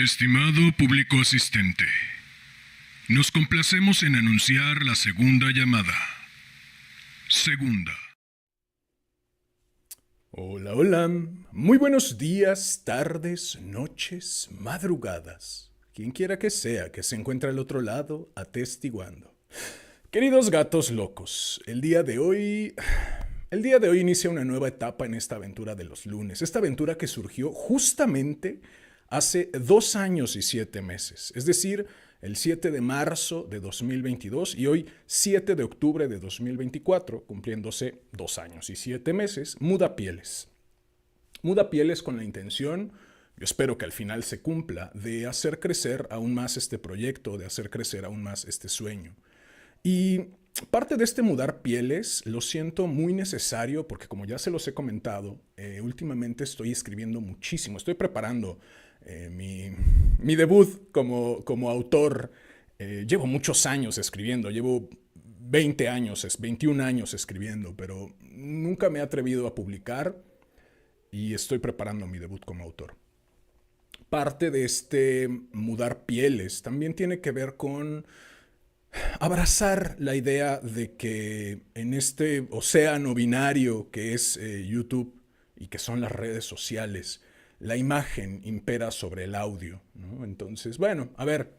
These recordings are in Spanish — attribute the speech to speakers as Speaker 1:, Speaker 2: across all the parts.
Speaker 1: Estimado público asistente, nos complacemos en anunciar la segunda llamada. Segunda.
Speaker 2: Hola, hola. Muy buenos días, tardes, noches, madrugadas. Quien quiera que sea que se encuentre al otro lado atestiguando. Queridos gatos locos, el día de hoy inicia una nueva etapa en esta aventura de los lunes. Esta aventura que surgió justamente hace 2 años y 7 meses. Es decir, el 7 de marzo de 2022 y hoy 7 de octubre de 2024, cumpliéndose 2 años y 7 meses, Muda Pieles. Muda Pieles con la intención, yo espero que al final se cumpla, de hacer crecer aún más este proyecto, de hacer crecer aún más este sueño. Y parte de este mudar pieles lo siento muy necesario porque como ya se los he comentado, últimamente estoy escribiendo muchísimo, estoy preparando mi debut como autor. Llevo muchos años escribiendo, llevo 20 años, 21 años escribiendo, pero nunca me he atrevido a publicar y estoy preparando mi debut como autor. Parte de este mudar pieles también tiene que ver con abrazar la idea de que en este océano binario que es YouTube y que son las redes sociales, la imagen impera sobre el audio, ¿no? Entonces, bueno, a ver,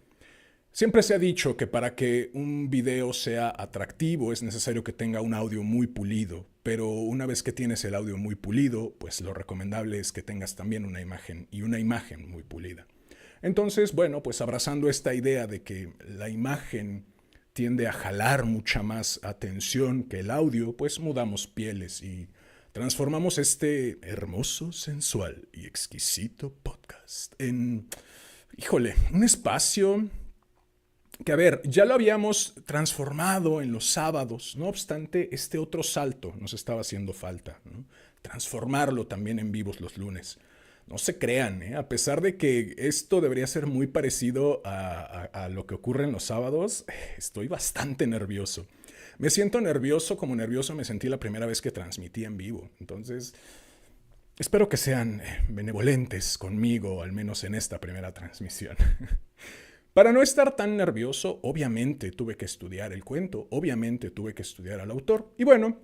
Speaker 2: siempre se ha dicho que para que un video sea atractivo es necesario que tenga un audio muy pulido, pero una vez que tienes el audio muy pulido, pues lo recomendable es que tengas también una imagen y una imagen muy pulida. Entonces, bueno, pues abrazando esta idea de que la imagen tiende a jalar mucha más atención que el audio, pues mudamos pieles y transformamos este hermoso, sensual y exquisito podcast en, híjole, un espacio que, a ver, ya lo habíamos transformado en los sábados, no obstante, este otro salto nos estaba haciendo falta, ¿no? Transformarlo también en vivos los lunes. No se crean, ¿eh? A pesar de que esto debería ser muy parecido a lo que ocurre en los sábados, estoy bastante nervioso. Me siento nervioso como nervioso me sentí la primera vez que transmití en vivo. Entonces, espero que sean benevolentes conmigo, al menos en esta primera transmisión. Para no estar tan nervioso, obviamente tuve que estudiar el cuento, obviamente tuve que estudiar al autor. Y bueno,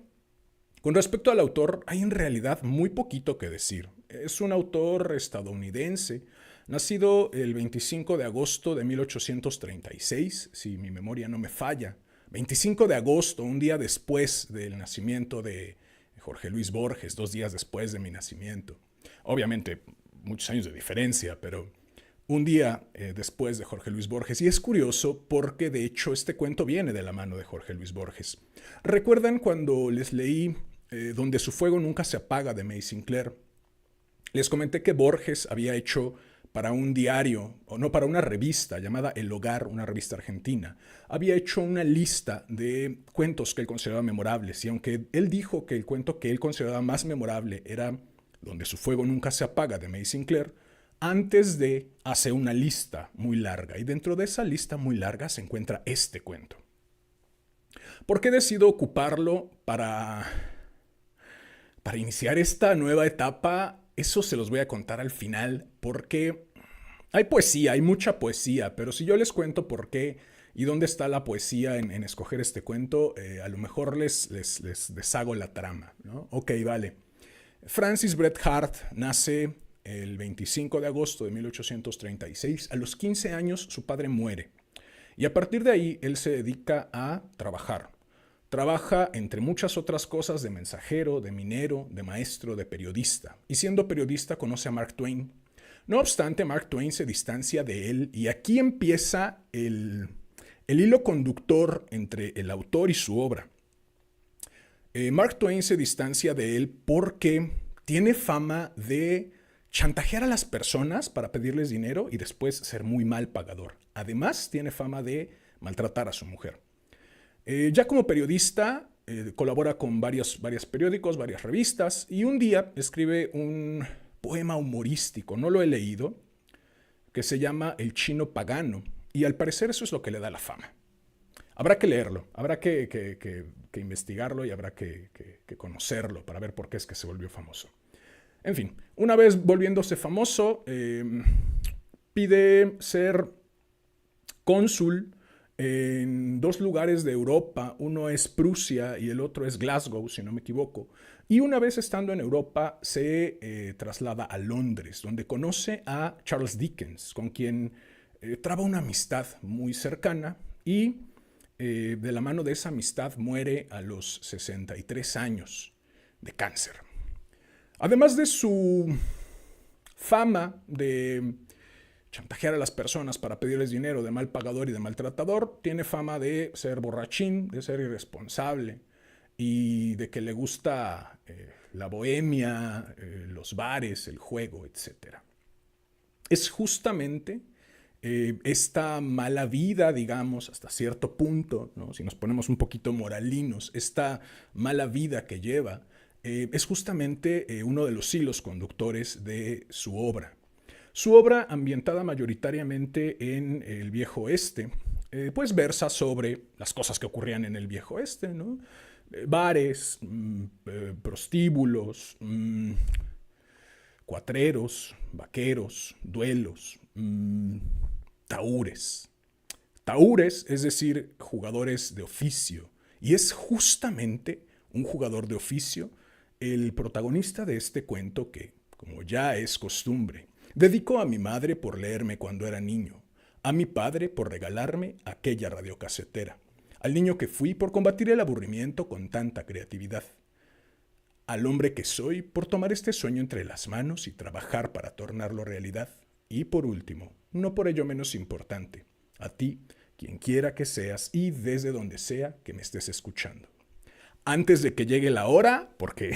Speaker 2: con respecto al autor, hay en realidad muy poquito que decir. Es un autor estadounidense, nacido el 25 de agosto de 1836, si mi memoria no me falla. 25 de agosto, un día después del nacimiento de Jorge Luis Borges, 2 días después de mi nacimiento. Obviamente, muchos años de diferencia, pero un día después de Jorge Luis Borges. Y es curioso porque de hecho este cuento viene de la mano de Jorge Luis Borges. ¿Recuerdan cuando les leí Donde su fuego nunca se apaga de May Sinclair? Les comenté que Borges había hecho para un diario, o no, para una revista llamada El Hogar, una revista argentina, había hecho una lista de cuentos que él consideraba memorables. Y aunque él dijo que el cuento que él consideraba más memorable era Donde su fuego nunca se apaga de May Sinclair, antes de hacer una lista muy larga. Y dentro de esa lista muy larga se encuentra este cuento. ¿Por qué decido ocuparlo para iniciar esta nueva etapa? Eso se los voy a contar al final, porque hay poesía, hay mucha poesía, pero si yo les cuento por qué y dónde está la poesía en escoger este cuento, a lo mejor les deshago la trama, ¿no? Ok, vale. Francis Bret Harte nace el 25 de agosto de 1836. A los 15 años su padre muere. Y a partir de ahí él se dedica a trabajar. Trabaja, entre muchas otras cosas, de mensajero, de minero, de maestro, de periodista. Y siendo periodista conoce a Mark Twain. No obstante, Mark Twain se distancia de él y aquí empieza el hilo conductor entre el autor y su obra. Mark Twain se distancia de él porque tiene fama de chantajear a las personas para pedirles dinero y después ser muy mal pagador. Además, tiene fama de maltratar a su mujer. Ya como periodista, colabora con varios periódicos, varias revistas, y un día escribe un poema humorístico, no lo he leído, que se llama El Chino Pagano, y al parecer eso es lo que le da la fama. Habrá que leerlo, habrá que investigarlo y habrá que conocerlo para ver por qué es que se volvió famoso. En fin, una vez volviéndose famoso, pide ser cónsul en 2 lugares de Europa. Uno es Prusia y el otro es Glasgow, si no me equivoco. Y una vez estando en Europa se traslada a Londres, donde conoce a Charles Dickens, con quien traba una amistad muy cercana y de la mano de esa amistad muere a los 63 años de cáncer. Además de su fama de chantajear a las personas para pedirles dinero, de mal pagador y de maltratador, tiene fama de ser borrachín, de ser irresponsable y de que le gusta la bohemia, los bares, el juego, etc. Es justamente esta mala vida, digamos, hasta cierto punto, ¿no? Si nos ponemos un poquito moralinos, esta mala vida que lleva es justamente uno de los hilos conductores de su obra. Su obra, ambientada mayoritariamente en el Viejo Oeste, pues versa sobre las cosas que ocurrían en el Viejo Oeste, ¿no? Bares, prostíbulos, cuatreros, vaqueros, duelos, tahúres. Tahúres, es decir, jugadores de oficio. Y es justamente un jugador de oficio el protagonista de este cuento que, como ya es costumbre, dedico a mi madre por leerme cuando era niño, a mi padre por regalarme aquella radiocasetera, al niño que fui por combatir el aburrimiento con tanta creatividad, al hombre que soy por tomar este sueño entre las manos y trabajar para tornarlo realidad, y por último, no por ello menos importante, a ti, quien quiera que seas y desde donde sea que me estés escuchando. Antes de que llegue la hora, porque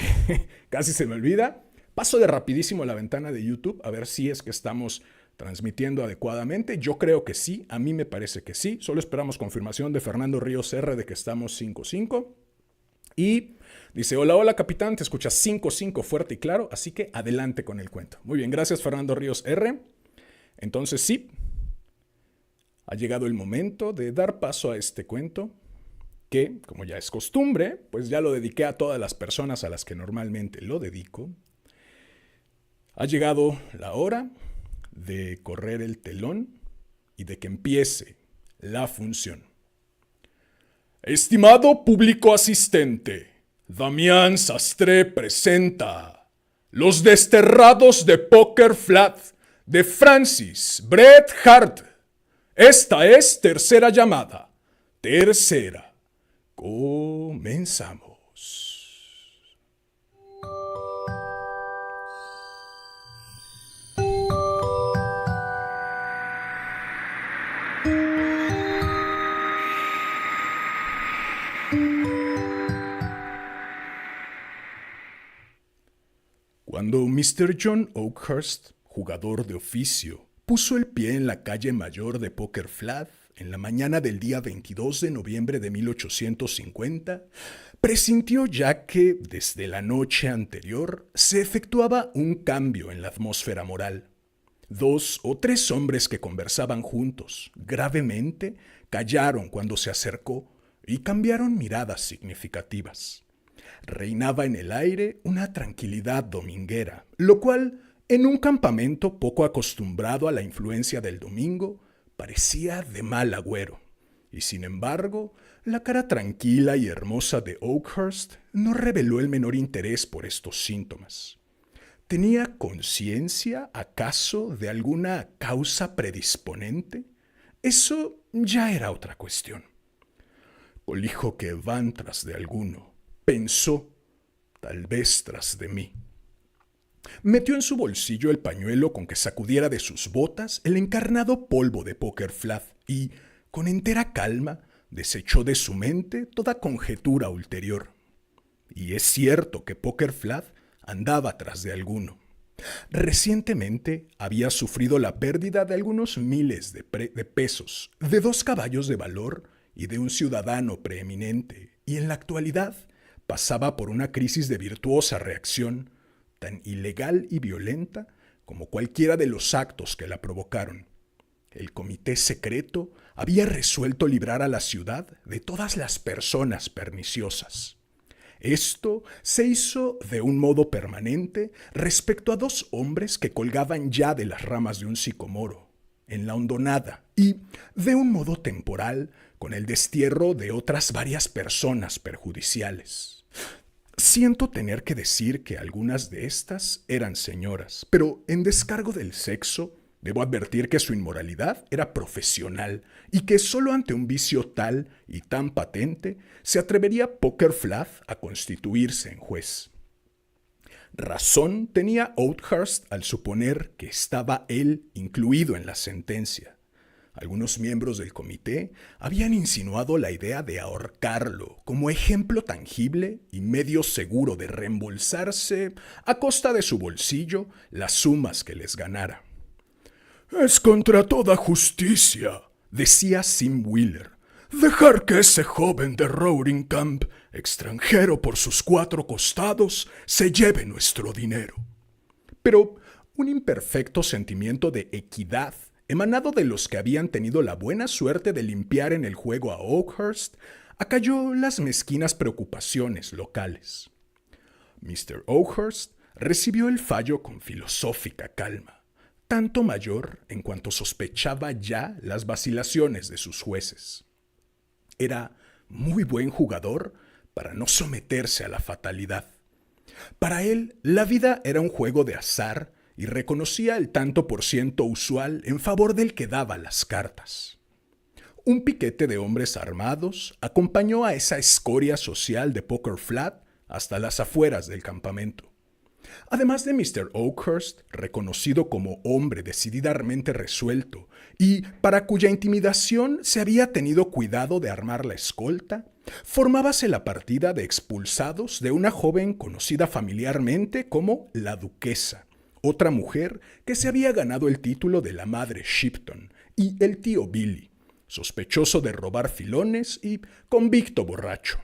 Speaker 2: casi se me olvida, paso de rapidísimo a la ventana de YouTube a ver si es que estamos transmitiendo adecuadamente. Yo creo que sí, a mí me parece que sí. Solo esperamos confirmación de Fernando Ríos R de que estamos 5-5. Y dice, hola, hola capitán, te escuchas 5-5 fuerte y claro, así que adelante con el cuento. Muy bien, gracias Fernando Ríos R. Entonces sí, ha llegado el momento de dar paso a este cuento que, como ya es costumbre, pues ya lo dediqué a todas las personas a las que normalmente lo dedico. Ha llegado la hora de correr el telón y de que empiece la función. Estimado público asistente, Damián Sastre presenta Los Desterrados de Poker Flat de Francis Bret Hart. Esta es tercera llamada. Tercera. Comenzamos. Cuando Mr. John Oakhurst, jugador de oficio, puso el pie en la calle mayor de Poker Flat en la mañana del día 22 de noviembre de 1850, presintió ya que, desde la noche anterior, se efectuaba un cambio en la atmósfera moral. 2 o 3 hombres que conversaban juntos, gravemente, callaron cuando se acercó y cambiaron miradas significativas. Reinaba en el aire una tranquilidad dominguera, lo cual, en un campamento poco acostumbrado a la influencia del domingo, parecía de mal agüero. Y sin embargo, la cara tranquila y hermosa de Oakhurst no reveló el menor interés por estos síntomas. ¿Tenía conciencia, acaso, de alguna causa predisponente? Eso ya era otra cuestión. Colijo que van tras de alguno. Pensó, tal vez tras de mí. Metió en su bolsillo el pañuelo con que sacudiera de sus botas el encarnado polvo de Poker Flat y, con entera calma, desechó de su mente toda conjetura ulterior. Y es cierto que Poker Flat andaba tras de alguno. Recientemente había sufrido la pérdida de algunos miles de pesos, de 2 caballos de valor y de un ciudadano preeminente, y en la actualidad pasaba por una crisis de virtuosa reacción, tan ilegal y violenta como cualquiera de los actos que la provocaron. El comité secreto había resuelto librar a la ciudad de todas las personas perniciosas. Esto se hizo de un modo permanente respecto a 2 hombres que colgaban ya de las ramas de un sicomoro, en la hondonada y, de un modo temporal, con el destierro de otras varias personas perjudiciales. Siento tener que decir que algunas de estas eran señoras, pero en descargo del sexo, debo advertir que su inmoralidad era profesional y que solo ante un vicio tal y tan patente se atrevería Poker Flat a constituirse en juez. Razón tenía Oakhurst al suponer que estaba él incluido en la sentencia. Algunos miembros del comité habían insinuado la idea de ahorcarlo como ejemplo tangible y medio seguro de reembolsarse a costa de su bolsillo las sumas que les ganara. «Es contra toda justicia», decía Sim Wheeler, «dejar que ese joven de Roaring Camp, extranjero por sus 4 costados, se lleve nuestro dinero». Pero un imperfecto sentimiento de equidad emanado de los que habían tenido la buena suerte de limpiar en el juego a Oakhurst, acalló las mezquinas preocupaciones locales. Mr. Oakhurst recibió el fallo con filosófica calma, tanto mayor en cuanto sospechaba ya las vacilaciones de sus jueces. Era muy buen jugador para no someterse a la fatalidad. Para él, la vida era un juego de azar y reconocía el tanto por ciento usual en favor del que daba las cartas. Un piquete de hombres armados acompañó a esa escoria social de Poker Flat hasta las afueras del campamento. Además de Mr. Oakhurst, reconocido como hombre decididamente resuelto y para cuya intimidación se había tenido cuidado de armar la escolta, formábase la partida de expulsados de una joven conocida familiarmente como la Duquesa, otra mujer que se había ganado el título de la madre Shipton, y el tío Billy, sospechoso de robar filones y convicto borracho.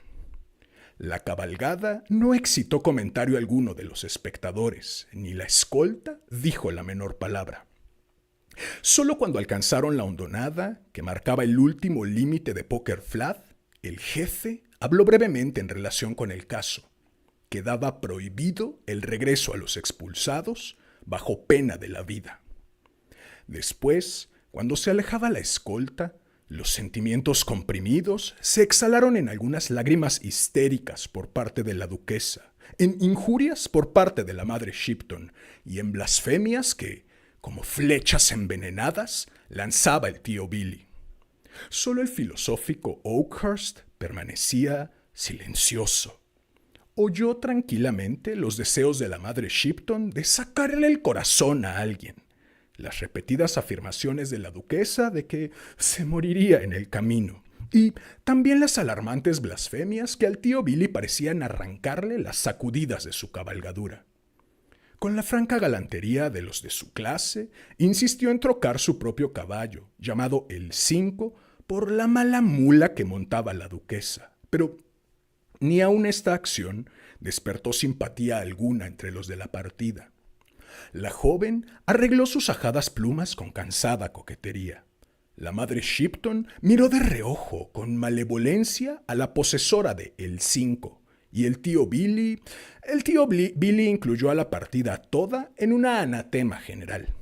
Speaker 2: La cabalgada no excitó comentario alguno de los espectadores, ni la escolta dijo la menor palabra. Solo cuando alcanzaron la hondonada, que marcaba el último límite de Poker Flat, el jefe habló brevemente en relación con el caso. Quedaba prohibido el regreso a los expulsados bajo pena de la vida. Después, cuando se alejaba la escolta, los sentimientos comprimidos se exhalaron en algunas lágrimas histéricas por parte de la duquesa, en injurias por parte de la madre Shipton y en blasfemias que, como flechas envenenadas, lanzaba el tío Billy. Solo el filosófico Oakhurst permanecía silencioso. Oyó tranquilamente los deseos de la madre Shipton de sacarle el corazón a alguien, las repetidas afirmaciones de la duquesa de que se moriría en el camino, y también las alarmantes blasfemias que al tío Billy parecían arrancarle las sacudidas de su cabalgadura. Con la franca galantería de los de su clase, insistió en trocar su propio caballo, llamado el 5, por la mala mula que montaba la duquesa, pero ni aun esta acción despertó simpatía alguna entre los de la partida. La joven arregló sus ajadas plumas con cansada coquetería. La madre Shipton miró de reojo con malevolencia a la posesora de el 5, y el tío Billy incluyó a la partida toda en una anatema general.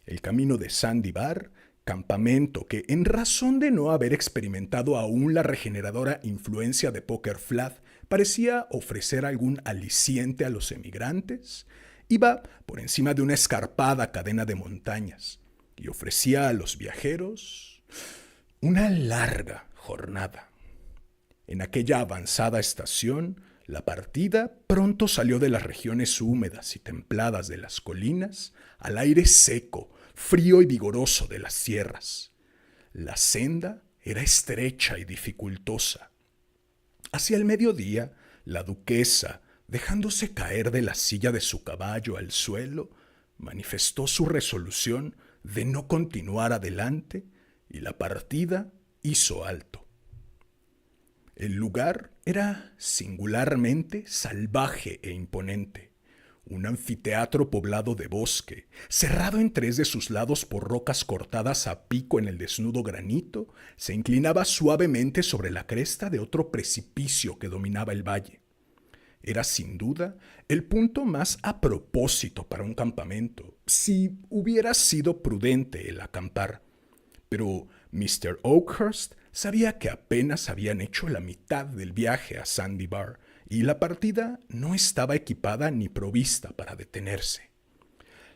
Speaker 2: El camino de Sandy Bar, campamento que, en razón de no haber experimentado aún la regeneradora influencia de Poker Flat, parecía ofrecer algún aliciente a los emigrantes, iba por encima de una escarpada cadena de montañas y ofrecía a los viajeros una larga jornada. En aquella avanzada estación, la partida pronto salió de las regiones húmedas y templadas de las colinas al aire seco, frío y vigoroso de las sierras. La senda era estrecha y dificultosa. Hacia el mediodía, la duquesa, dejándose caer de la silla de su caballo al suelo, manifestó su resolución de no continuar adelante y la partida hizo alto. El lugar era singularmente salvaje e imponente. Un anfiteatro poblado de bosque, cerrado en 3 de sus lados por rocas cortadas a pico en el desnudo granito, se inclinaba suavemente sobre la cresta de otro precipicio que dominaba el valle. Era sin duda el punto más a propósito para un campamento, si hubiera sido prudente el acampar. Pero Mr. Oakhurst sabía que apenas habían hecho la mitad del viaje a Sandy Bar y la partida no estaba equipada ni provista para detenerse.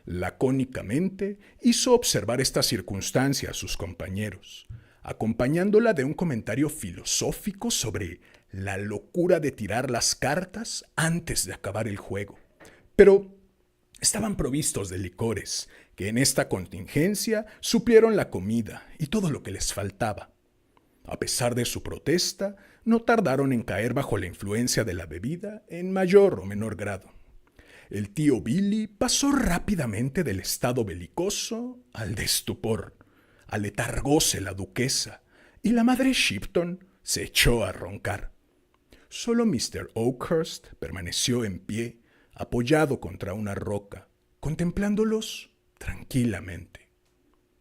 Speaker 2: Lacónicamente hizo observar esta circunstancia a sus compañeros, acompañándola de un comentario filosófico sobre la locura de tirar las cartas antes de acabar el juego. Pero estaban provistos de licores, que en esta contingencia suplieron la comida y todo lo que les faltaba. A pesar de su protesta, no tardaron en caer bajo la influencia de la bebida en mayor o menor grado. El tío Billy pasó rápidamente del estado belicoso al de estupor. Aletargóse la duquesa y la madre Shipton se echó a roncar. Solo Mr. Oakhurst permaneció en pie, apoyado contra una roca, contemplándolos tranquilamente.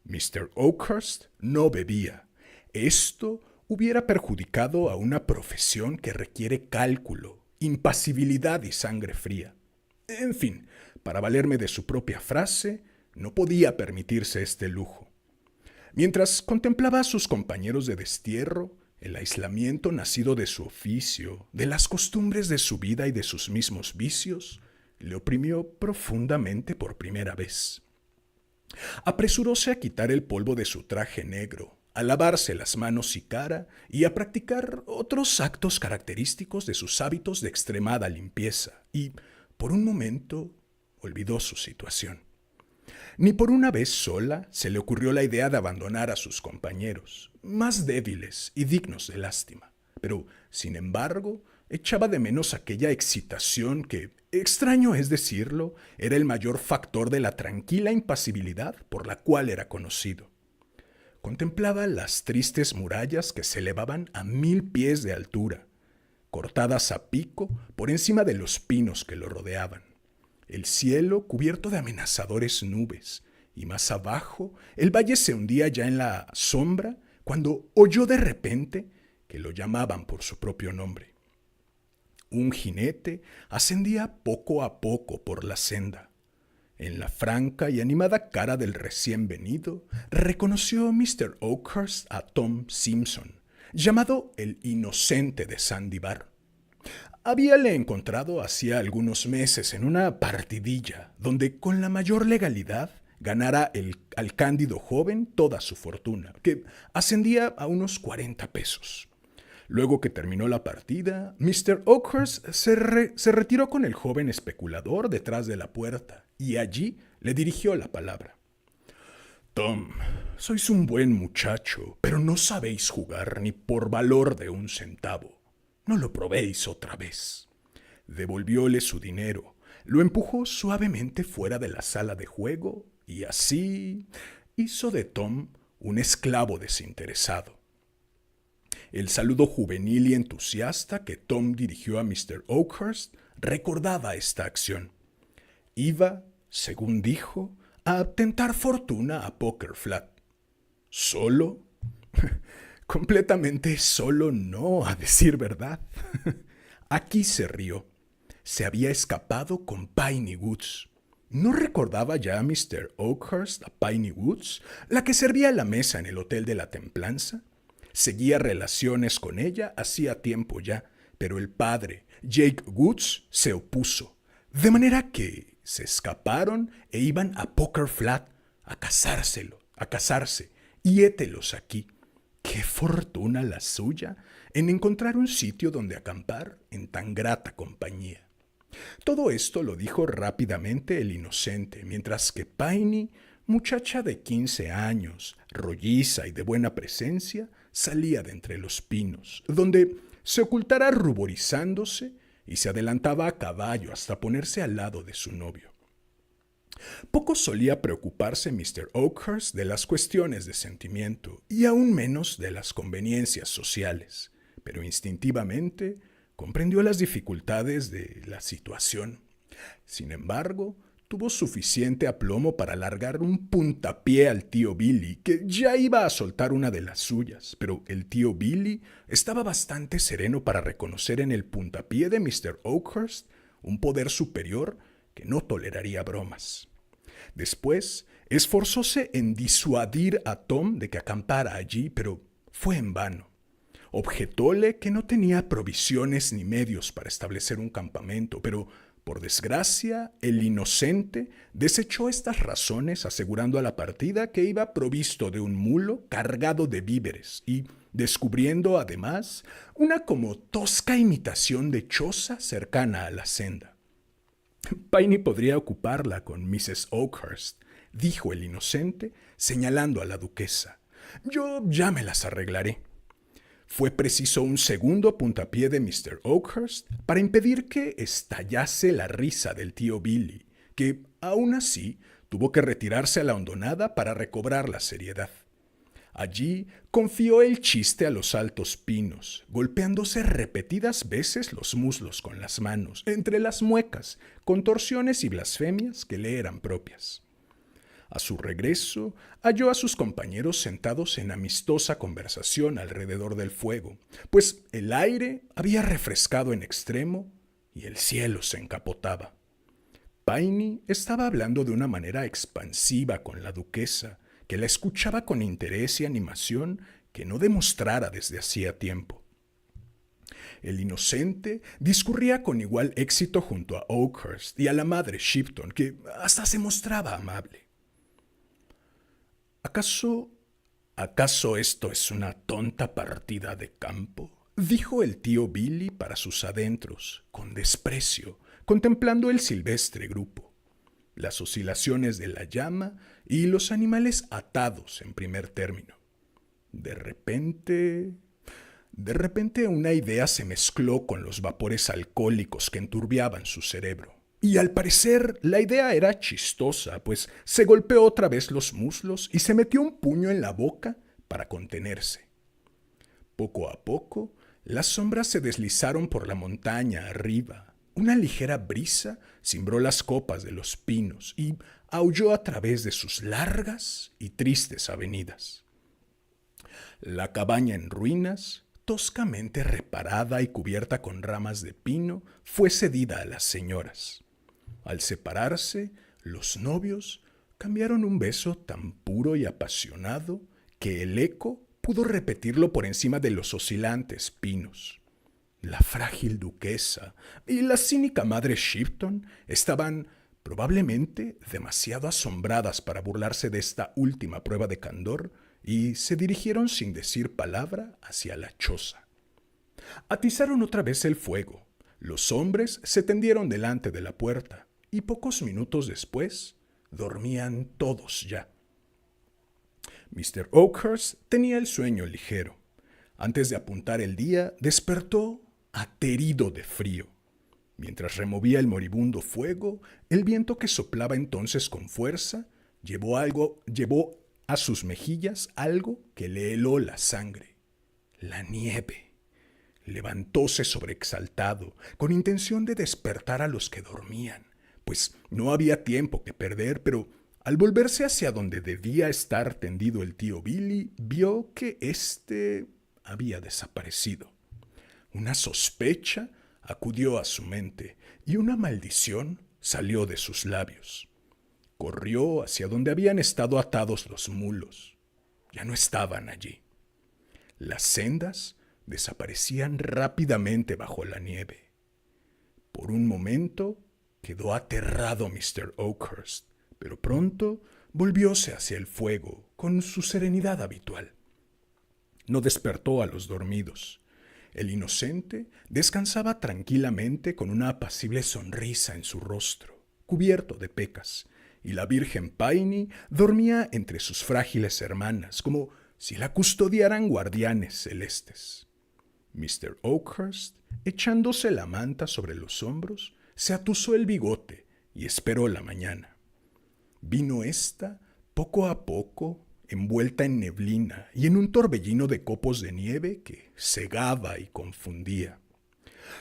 Speaker 2: Mr. Oakhurst no bebía. Esto hubiera perjudicado a una profesión que requiere cálculo, impasibilidad y sangre fría. En fin, para valerme de su propia frase, no podía permitirse este lujo. Mientras contemplaba a sus compañeros de destierro, el aislamiento nacido de su oficio, de las costumbres de su vida y de sus mismos vicios, le oprimió profundamente por primera vez. Apresuróse a quitar el polvo de su traje negro, a lavarse las manos y cara y a practicar otros actos característicos de sus hábitos de extremada limpieza, y, por un momento, olvidó su situación. Ni por una vez sola se le ocurrió la idea de abandonar a sus compañeros, más débiles y dignos de lástima, pero, sin embargo, echaba de menos aquella excitación que, extraño es decirlo, era el mayor factor de la tranquila impasibilidad por la cual era conocido. Contemplaba las tristes murallas que se elevaban a 1000 pies de altura, cortadas a pico por encima de los pinos que lo rodeaban. El cielo cubierto de amenazadores nubes, y más abajo el valle se hundía ya en la sombra cuando oyó de repente que lo llamaban por su propio nombre. Un jinete ascendía poco a poco por la senda. En la franca y animada cara del recién venido, reconoció Mr. Oakhurst a Tom Simpson, llamado el Inocente de Sandy Bar. Habíale encontrado hacía algunos meses en una partidilla, donde con la mayor legalidad ganara al cándido joven toda su fortuna, que ascendía a unos 40 pesos. Luego que terminó la partida, Mr. Oakhurst se retiró con el joven especulador detrás de la puerta y allí le dirigió la palabra. «Tom, sois un buen muchacho, pero no sabéis jugar ni por valor de un centavo. No lo probéis otra vez». Devolvióle su dinero, lo empujó suavemente fuera de la sala de juego y así hizo de Tom un esclavo desinteresado. El saludo juvenil y entusiasta que Tom dirigió a Mr. Oakhurst recordaba esta acción. Iba, según dijo, a tentar fortuna a Poker Flat. ¿Solo? Completamente solo no, a decir verdad. Aquí se rió. Se había escapado con Piney Woods. ¿No recordaba ya Mr. Oakhurst a Piney Woods, la que servía la mesa en el Hotel de la Templanza? Seguía relaciones con ella hacía tiempo ya, pero el padre, Jake Woods, se opuso, de manera que se escaparon e iban a Poker Flat a casarse, y hételos aquí. ¡Qué fortuna la suya en encontrar un sitio donde acampar en tan grata compañía! Todo esto lo dijo rápidamente el Inocente, mientras que Piney, muchacha de 15 años, rolliza y de buena presencia, salía de entre los pinos, donde se ocultara ruborizándose y se adelantaba a caballo hasta ponerse al lado de su novio. Poco solía preocuparse Mr. Oakhurst de las cuestiones de sentimiento y aún menos de las conveniencias sociales, pero instintivamente comprendió las dificultades de la situación. Sin embargo, tuvo suficiente aplomo para largar un puntapié al tío Billy, que ya iba a soltar una de las suyas, pero el tío Billy estaba bastante sereno para reconocer en el puntapié de Mr. Oakhurst un poder superior que no toleraría bromas. Después, esforzóse en disuadir a Tom de que acampara allí, pero fue en vano. Objetóle que no tenía provisiones ni medios para establecer un campamento, pero, por desgracia, el inocente desechó estas razones asegurando a la partida que iba provisto de un mulo cargado de víveres y descubriendo, además, una como tosca imitación de choza cercana a la senda. Piney podría ocuparla con Mrs. Oakhurst, dijo el inocente, señalando a la duquesa. Yo ya me las arreglaré. Fue preciso un segundo puntapié de Mr. Oakhurst para impedir que estallase la risa del tío Billy, que, aún así, tuvo que retirarse a la hondonada para recobrar la seriedad. Allí confió el chiste a los altos pinos, golpeándose repetidas veces los muslos con las manos, entre las muecas, contorsiones y blasfemias que le eran propias. A su regreso, halló a sus compañeros sentados en amistosa conversación alrededor del fuego, pues el aire había refrescado en extremo y el cielo se encapotaba. Piney estaba hablando de una manera expansiva con la duquesa, que la escuchaba con interés y animación que no demostrara desde hacía tiempo. El inocente discurría con igual éxito junto a Oakhurst y a la madre Shipton, que hasta se mostraba amable. ¿Acaso esto es una tonta partida de campo?, dijo el tío Billy para sus adentros, con desprecio, contemplando el silvestre grupo, las oscilaciones de la llama y los animales atados en primer término. De repente una idea se mezcló con los vapores alcohólicos que enturbiaban su cerebro. Y al parecer la idea era chistosa, pues se golpeó otra vez los muslos y se metió un puño en la boca para contenerse. Poco a poco, las sombras se deslizaron por la montaña arriba. Una ligera brisa cimbró las copas de los pinos y aulló a través de sus largas y tristes avenidas. La cabaña en ruinas, toscamente reparada y cubierta con ramas de pino, fue cedida a las señoras. Al separarse, los novios cambiaron un beso tan puro y apasionado que el eco pudo repetirlo por encima de los oscilantes pinos. La frágil duquesa y la cínica madre Shipton estaban probablemente demasiado asombradas para burlarse de esta última prueba de candor y se dirigieron sin decir palabra hacia la choza. Atizaron otra vez el fuego. Los hombres se tendieron delante de la puerta y pocos minutos después dormían todos ya. Mr. Oakhurst tenía el sueño ligero. Antes de apuntar el día, despertó aterido de frío. Mientras removía el moribundo fuego, el viento que soplaba entonces con fuerza llevó a sus mejillas algo que le heló la sangre: la nieve. Levantóse sobreexaltado, con intención de despertar a los que dormían, pues no había tiempo que perder, pero al volverse hacia donde debía estar tendido el tío Billy, vio que éste había desaparecido. Una sospecha acudió a su mente y una maldición salió de sus labios. Corrió hacia donde habían estado atados los mulos. Ya no estaban allí. Las sendas desaparecían rápidamente bajo la nieve. Por un momento quedó aterrado Mr. Oakhurst, pero pronto volvióse hacia el fuego con su serenidad habitual. No despertó a los dormidos. El inocente descansaba tranquilamente con una apacible sonrisa en su rostro, cubierto de pecas, y la Virgen Piney dormía entre sus frágiles hermanas, como si la custodiaran guardianes celestes. Mr. Oakhurst, echándose la manta sobre los hombros, se atusó el bigote y esperó la mañana. Vino ésta poco a poco, envuelta en neblina y en un torbellino de copos de nieve que cegaba y confundía.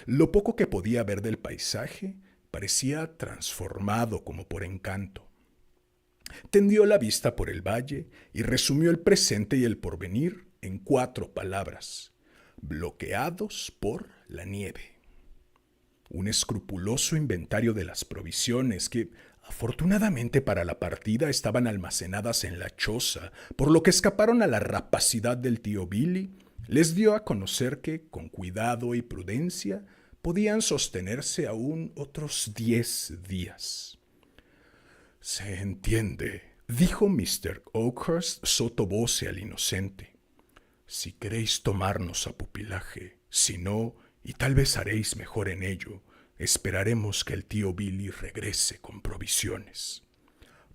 Speaker 2: Lo poco que podía ver del paisaje parecía transformado como por encanto. Tendió la vista por el valle y resumió el presente y el porvenir en 4 palabras: bloqueados por la nieve. Un escrupuloso inventario de las provisiones que, afortunadamente para la partida, estaban almacenadas en la choza, por lo que escaparon a la rapacidad del tío Billy, les dio a conocer que, con cuidado y prudencia, podían sostenerse aún otros 10 días. «Se entiende», dijo Mr. Oakhurst sottovoce al inocente. «Si queréis tomarnos a pupilaje, si no, y tal vez haréis mejor en ello, esperaremos que el tío Billy regrese con provisiones».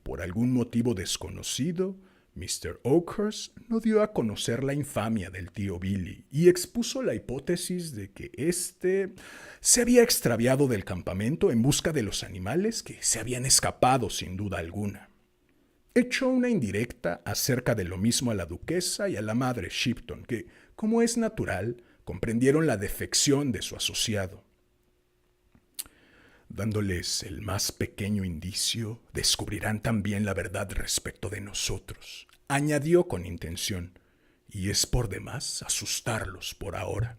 Speaker 2: Por algún motivo desconocido, Mr. Oakhurst no dio a conocer la infamia del tío Billy y expuso la hipótesis de que éste se había extraviado del campamento en busca de los animales que se habían escapado sin duda alguna. Echó una indirecta acerca de lo mismo a la duquesa y a la madre Shipton, que, como es natural, comprendieron la defección de su asociado. Dándoles el más pequeño indicio, descubrirán también la verdad respecto de nosotros, añadió con intención, y es por demás asustarlos por ahora.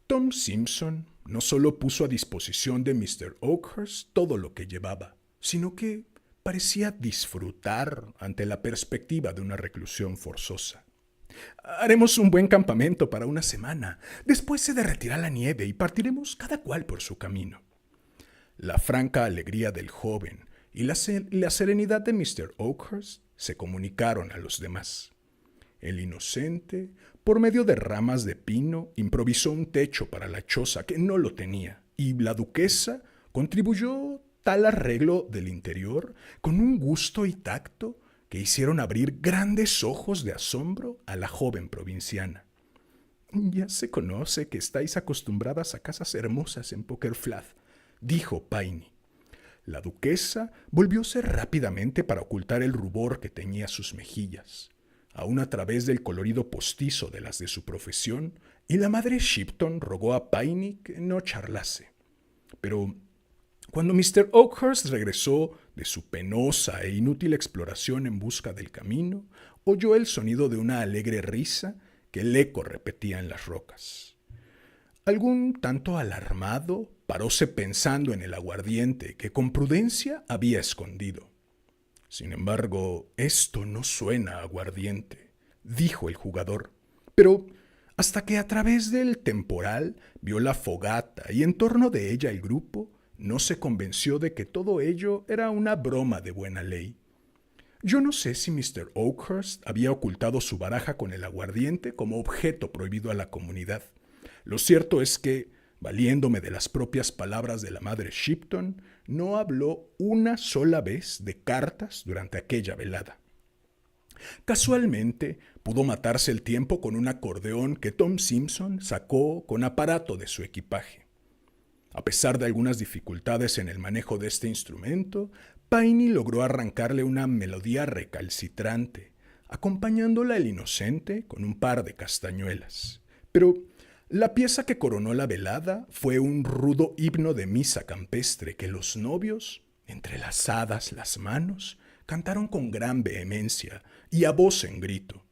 Speaker 2: Tom Simpson no solo puso a disposición de Mr. Oakhurst todo lo que llevaba, sino que parecía disfrutar ante la perspectiva de una reclusión forzosa. «Haremos un buen campamento para una semana. Después se derretirá la nieve y partiremos cada cual por su camino». La franca alegría del joven y la serenidad de Mr. Oakhurst se comunicaron a los demás. El inocente, por medio de ramas de pino, improvisó un techo para la choza que no lo tenía, y la duquesa contribuyó tal arreglo del interior con un gusto y tacto que hicieron abrir grandes ojos de asombro a la joven provinciana. «Ya se conoce que estáis acostumbradas a casas hermosas en Poker Flat», dijo Piney. La duquesa volvióse rápidamente para ocultar el rubor que teñía sus mejillas, aún a través del colorido postizo de las de su profesión, y la madre Shipton rogó a Piney que no charlase. Pero cuando Mr. Oakhurst regresó de su penosa e inútil exploración en busca del camino, oyó el sonido de una alegre risa que el eco repetía en las rocas. Algún tanto alarmado, paróse pensando en el aguardiente que con prudencia había escondido. «Sin embargo, esto no suena a aguardiente», dijo el jugador, pero hasta que a través del temporal vio la fogata y en torno de ella el grupo, no se convenció de que todo ello era una broma de buena ley. Yo no sé si Mr. Oakhurst había ocultado su baraja con el aguardiente como objeto prohibido a la comunidad. Lo cierto es que, valiéndome de las propias palabras de la madre Shipton, no habló una sola vez de cartas durante aquella velada. Casualmente, pudo matarse el tiempo con un acordeón que Tom Simpson sacó con aparato de su equipaje. A pesar de algunas dificultades en el manejo de este instrumento, Piney logró arrancarle una melodía recalcitrante, acompañándola el inocente con un par de castañuelas. Pero la pieza que coronó la velada fue un rudo himno de misa campestre que los novios, entrelazadas las manos, cantaron con gran vehemencia y a voz en grito.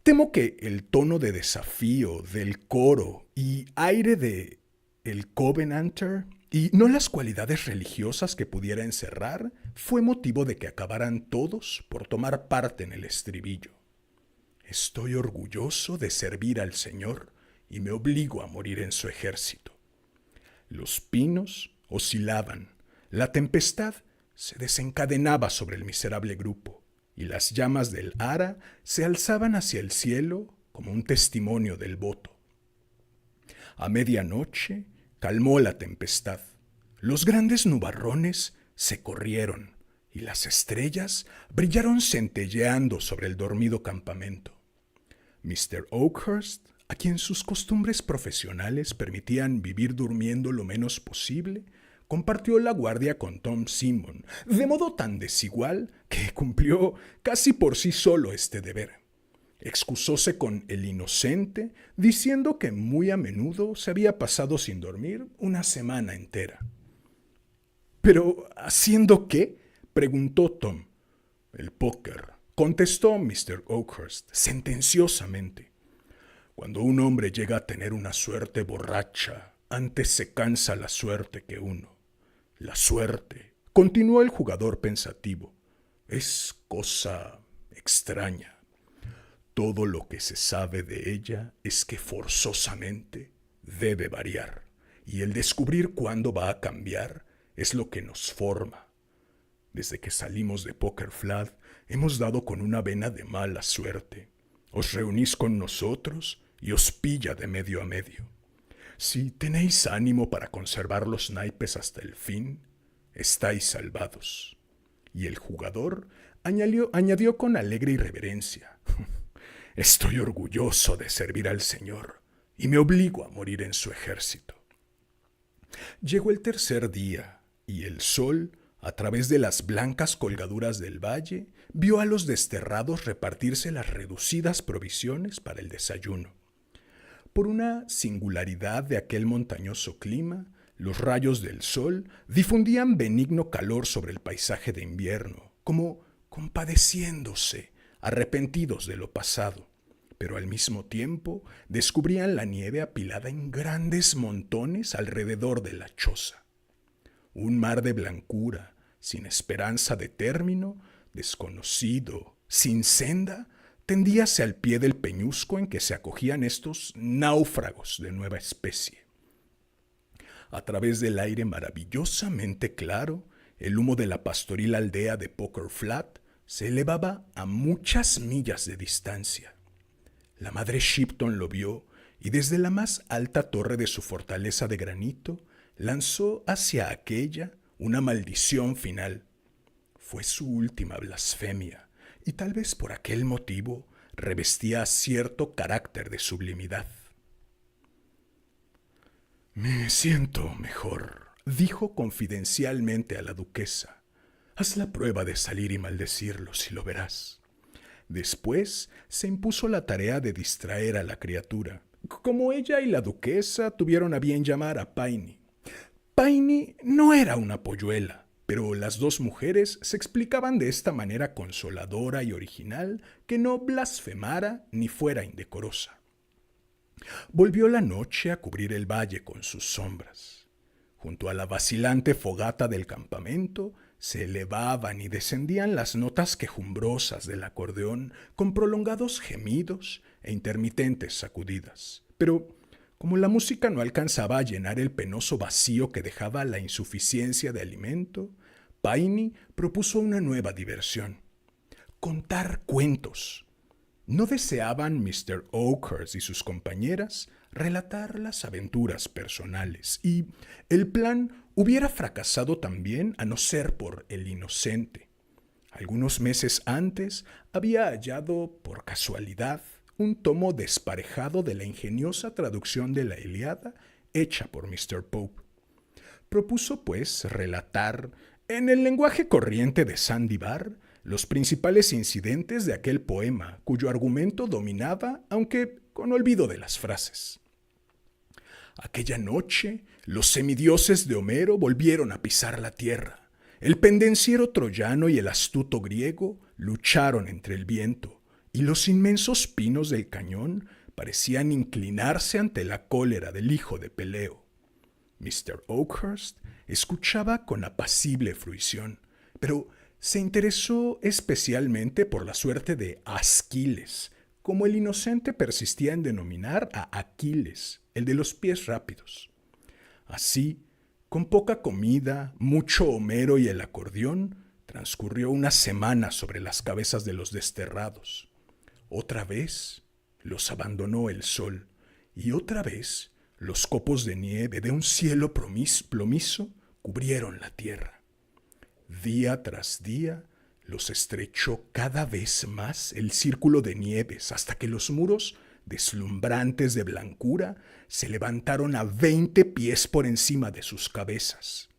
Speaker 2: Temo que el tono de desafío del coro y aire de el Covenanter, y no las cualidades religiosas que pudiera encerrar, fue motivo de que acabaran todos por tomar parte en el estribillo. «Estoy orgulloso de servir al Señor y me obligo a morir en su ejército». Los pinos oscilaban, la tempestad se desencadenaba sobre el miserable grupo, y las llamas del ara se alzaban hacia el cielo como un testimonio del voto. A medianoche calmó la tempestad, los grandes nubarrones se corrieron y las estrellas brillaron centelleando sobre el dormido campamento. Mr. Oakhurst, a quien sus costumbres profesionales permitían vivir durmiendo lo menos posible, compartió la guardia con Tom Simpson, de modo tan desigual que cumplió casi por sí solo este deber. Excusóse con el inocente, diciendo que muy a menudo se había pasado sin dormir una semana entera. ¿Pero haciendo qué?, preguntó Tom. El póker, contestó Mr. Oakhurst sentenciosamente. Cuando un hombre llega a tener una suerte borracha, antes se cansa la suerte que uno. La suerte, continuó el jugador pensativo, es cosa extraña. Todo lo que se sabe de ella es que forzosamente debe variar, y el descubrir cuándo va a cambiar es lo que nos forma. Desde que salimos de Poker Flat, hemos dado con una vena de mala suerte. Os reunís con nosotros y os pilla de medio a medio. Si tenéis ánimo para conservar los naipes hasta el fin, estáis salvados. Y el jugador añadió con alegre irreverencia: estoy orgulloso de servir al Señor y me obligo a morir en su ejército. Llegó el tercer día y el sol, a través de las blancas colgaduras del valle, vio a los desterrados repartirse las reducidas provisiones para el desayuno. Por una singularidad de aquel montañoso clima, los rayos del sol difundían benigno calor sobre el paisaje de invierno, como compadeciéndose, arrepentidos de lo pasado, pero al mismo tiempo descubrían la nieve apilada en grandes montones alrededor de la choza. Un mar de blancura, sin esperanza de término, desconocido, sin senda, tendíase al pie del peñusco en que se acogían estos náufragos de nueva especie. A través del aire maravillosamente claro, el humo de la pastoril aldea de Poker Flat se elevaba a muchas millas de distancia. La madre Shipton lo vio y desde la más alta torre de su fortaleza de granito lanzó hacia aquella una maldición final. Fue su última blasfemia, y tal vez por aquel motivo revestía cierto carácter de sublimidad. «Me siento mejor», dijo confidencialmente a la duquesa. «Haz la prueba de salir y maldecirlos y lo verás». Después se impuso la tarea de distraer a la criatura, como ella y la duquesa tuvieron a bien llamar a Piney. Piney no era una polluela, pero las dos mujeres se explicaban de esta manera consoladora y original que no blasfemara ni fuera indecorosa. Volvió la noche a cubrir el valle con sus sombras. Junto a la vacilante fogata del campamento se elevaban y descendían las notas quejumbrosas del acordeón con prolongados gemidos e intermitentes sacudidas. Pero como la música no alcanzaba a llenar el penoso vacío que dejaba la insuficiencia de alimento, Piney propuso una nueva diversión: contar cuentos. No deseaban Mr. Oakhurst y sus compañeras relatar las aventuras personales, y el plan hubiera fracasado también a no ser por el inocente. Algunos meses antes había hallado, por casualidad, un tomo desparejado de la ingeniosa traducción de la Ilíada hecha por Mr. Pope. Propuso, pues, relatar, en el lenguaje corriente de Sandy Bar, los principales incidentes de aquel poema, cuyo argumento dominaba, aunque con olvido de las frases. Aquella noche, los semidioses de Homero volvieron a pisar la tierra. El pendenciero troyano y el astuto griego lucharon entre el viento, y los inmensos pinos del cañón parecían inclinarse ante la cólera del hijo de Peleo. Mr. Oakhurst escuchaba con apacible fruición, pero se interesó especialmente por la suerte de Asquiles, como el inocente persistía en denominar a Aquiles, el de los pies rápidos. Así, con poca comida, mucho Homero y el acordeón, transcurrió una semana sobre las cabezas de los desterrados. Otra vez los abandonó el sol, y otra vez los copos de nieve de un cielo plomizo cubrieron la tierra. Día tras día los estrechó cada vez más el círculo de nieves hasta que los muros, deslumbrantes de blancura, se levantaron a 20 pies por encima de sus cabezas.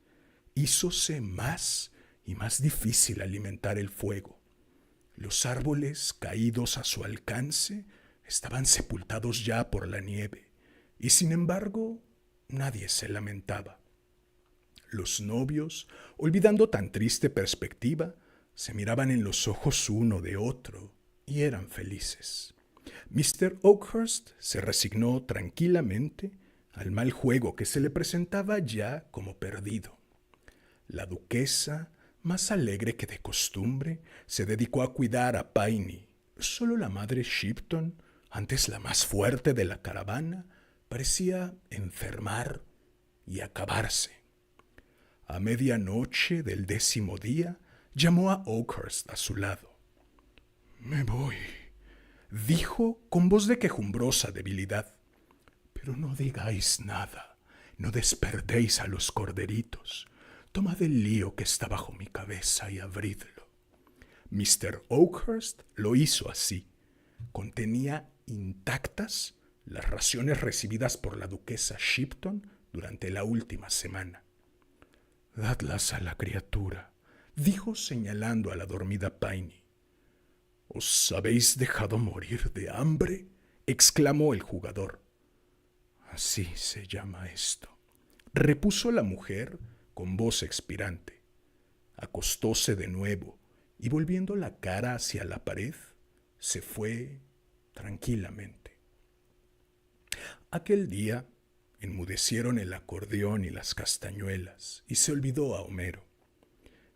Speaker 2: Hízose más y más difícil alimentar el fuego. Los árboles caídos a su alcance estaban sepultados ya por la nieve, y sin embargo nadie se lamentaba. Los novios, olvidando tan triste perspectiva, se miraban en los ojos uno de otro y eran felices. Mr. Oakhurst se resignó tranquilamente al mal juego que se le presentaba ya como perdido. La duquesa, más alegre que de costumbre, se dedicó a cuidar a Piney. Solo la madre Shipton, antes la más fuerte de la caravana, parecía enfermar y acabarse. A medianoche del 10º día, llamó a Oakhurst a su lado. «Me voy», dijo con voz de quejumbrosa debilidad. «Pero no digáis nada, no despertéis a los corderitos. Tomad el lío que está bajo mi cabeza y abridlo». Mr. Oakhurst lo hizo así. Contenía intactas las raciones recibidas por la duquesa Shipton durante la última semana. «Dadlas a la criatura», dijo señalando a la dormida Piney. «¿Os habéis dejado morir de hambre?», exclamó el jugador. «Así se llama esto», repuso la mujer con voz expirante. Acostóse de nuevo y volviendo la cara hacia la pared, se fue tranquilamente. Aquel día enmudecieron el acordeón y las castañuelas y se olvidó a Homero.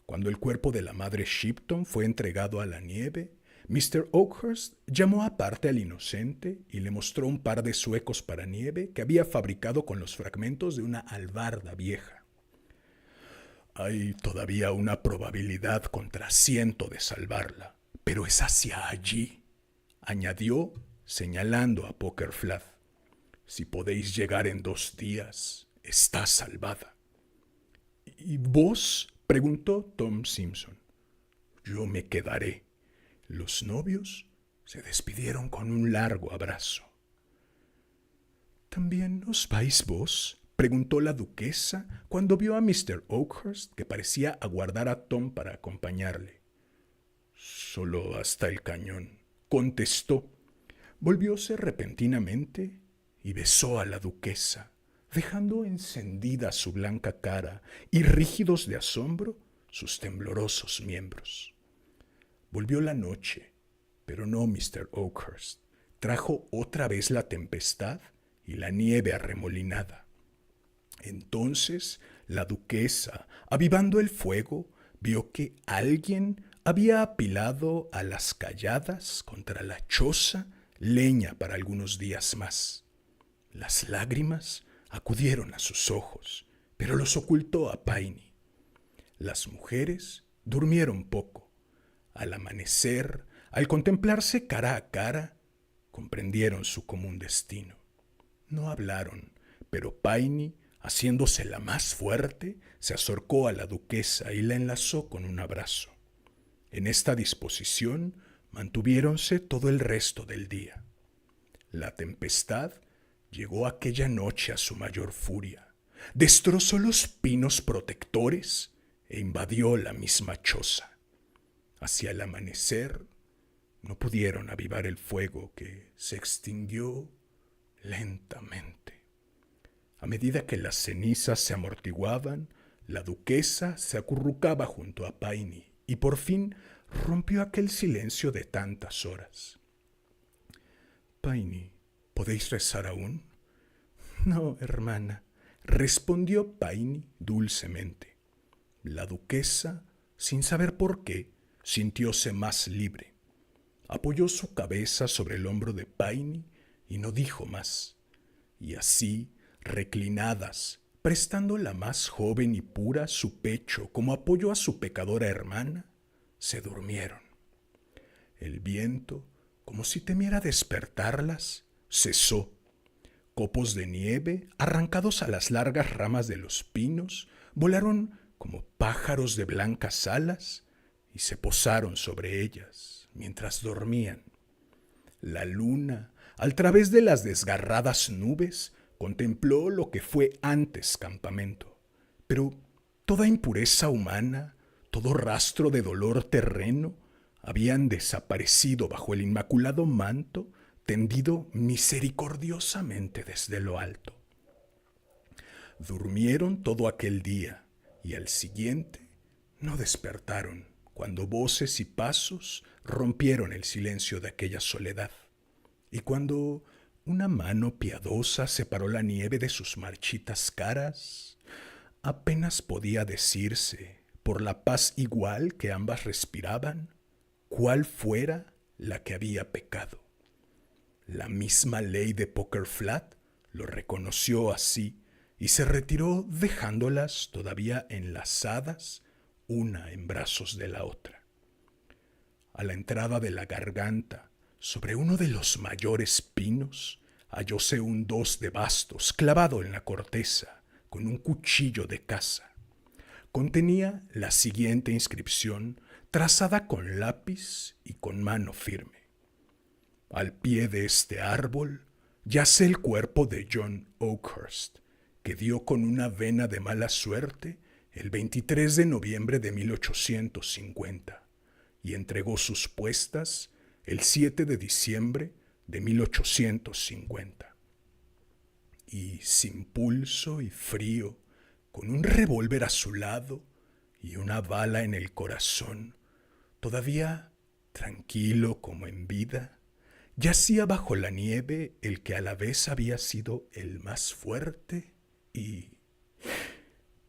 Speaker 2: Cuando el cuerpo de la madre Shipton fue entregado a la nieve, Mr. Oakhurst llamó aparte al inocente y le mostró un par de zuecos para nieve que había fabricado con los fragmentos de una albarda vieja. «Hay todavía una probabilidad contra 100 de salvarla, pero es hacia allí», añadió señalando a Poker Flat. «Si podéis llegar en 2 días, está salvada». «¿Y vos?», preguntó Tom Simpson. «Yo me quedaré». Los novios se despidieron con un largo abrazo. «¿También os vais vos?», preguntó la duquesa cuando vio a Mr. Oakhurst, que parecía aguardar a Tom para acompañarle. «Solo hasta el cañón», contestó. Volvióse repentinamente y besó a la duquesa, dejando encendida su blanca cara y rígidos de asombro sus temblorosos miembros. Volvió la noche, pero no Mr. Oakhurst. Trajo otra vez la tempestad y la nieve arremolinada. Entonces la duquesa, avivando el fuego, vio que alguien había apilado a las calladas contra la choza leña para algunos días más. Las lágrimas acudieron a sus ojos, pero los ocultó a Piney. Las mujeres durmieron poco. Al amanecer, al contemplarse cara a cara, comprendieron su común destino. No hablaron, pero Piney, haciéndose la más fuerte, se acercó a la duquesa y la enlazó con un abrazo. En esta disposición mantuviéronse todo el resto del día. La tempestad llegó aquella noche a su mayor furia, destrozó los pinos protectores e invadió la misma choza. Hacia el amanecer no pudieron avivar el fuego que se extinguió lentamente. A medida que las cenizas se amortiguaban, la duquesa se acurrucaba junto a Piney y por fin rompió aquel silencio de tantas horas. «Piney, ¿podéis rezar aún?» «No, hermana», respondió Piney dulcemente. La duquesa, sin saber por qué, sintióse más libre. Apoyó su cabeza sobre el hombro de Piney y no dijo más. Y así, reclinadas, prestando la más joven y pura su pecho como apoyo a su pecadora hermana, se durmieron. El viento, como si temiera despertarlas, cesó. Copos de nieve, arrancados a las largas ramas de los pinos, volaron como pájaros de blancas alas y se posaron sobre ellas mientras dormían. La luna, al través de las desgarradas nubes, contempló lo que fue antes campamento, pero toda impureza humana, todo rastro de dolor terreno, habían desaparecido bajo el inmaculado manto tendido misericordiosamente desde lo alto. Durmieron todo aquel día, y al siguiente no despertaron cuando voces y pasos rompieron el silencio de aquella soledad, y cuando una mano piadosa separó la nieve de sus marchitas caras, apenas podía decirse, por la paz igual que ambas respiraban, cuál fuera la que había pecado. La misma ley de Poker Flat lo reconoció así y se retiró dejándolas todavía enlazadas, una en brazos de la otra. A la entrada de la garganta, sobre uno de los mayores pinos, hallóse un 2 de bastos clavado en la corteza con un cuchillo de caza. Contenía la siguiente inscripción trazada con lápiz y con mano firme: al pie de este árbol yace el cuerpo de John Oakhurst, que dio con una vena de mala suerte el 23 de noviembre de 1850 y entregó sus puestas el 7 de diciembre de 1850. Y sin pulso y frío, con un revólver a su lado y una bala en el corazón, todavía tranquilo como en vida, yacía bajo la nieve el que a la vez había sido el más fuerte y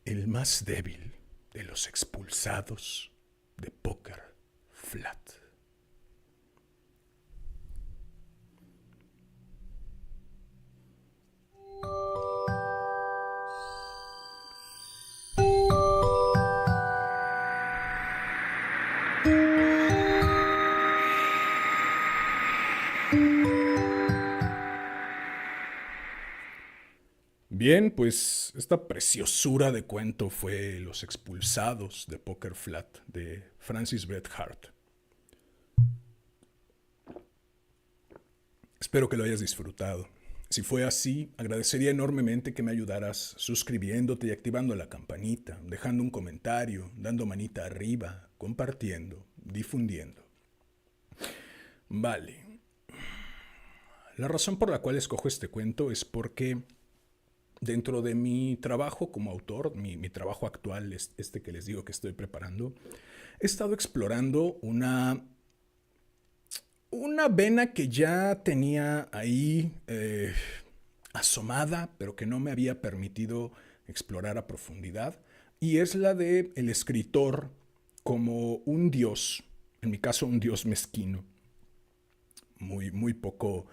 Speaker 2: el más débil de los expulsados de Poker Flat. Bien, pues esta preciosura de cuento fue Los expulsados de Poker Flat, de Francis Bret Hart. Espero que lo hayas disfrutado. Si fue así, agradecería enormemente que me ayudaras suscribiéndote y activando la campanita, dejando un comentario, dando manita arriba, compartiendo, difundiendo. Vale. La razón por la cual escojo este cuento es porque dentro de mi trabajo como autor, mi trabajo actual, este que les digo que estoy preparando, he estado explorando una vena que ya tenía ahí asomada, pero que no me había permitido explorar a profundidad, y es la de el escritor como un dios, en mi caso un dios mezquino, muy poco...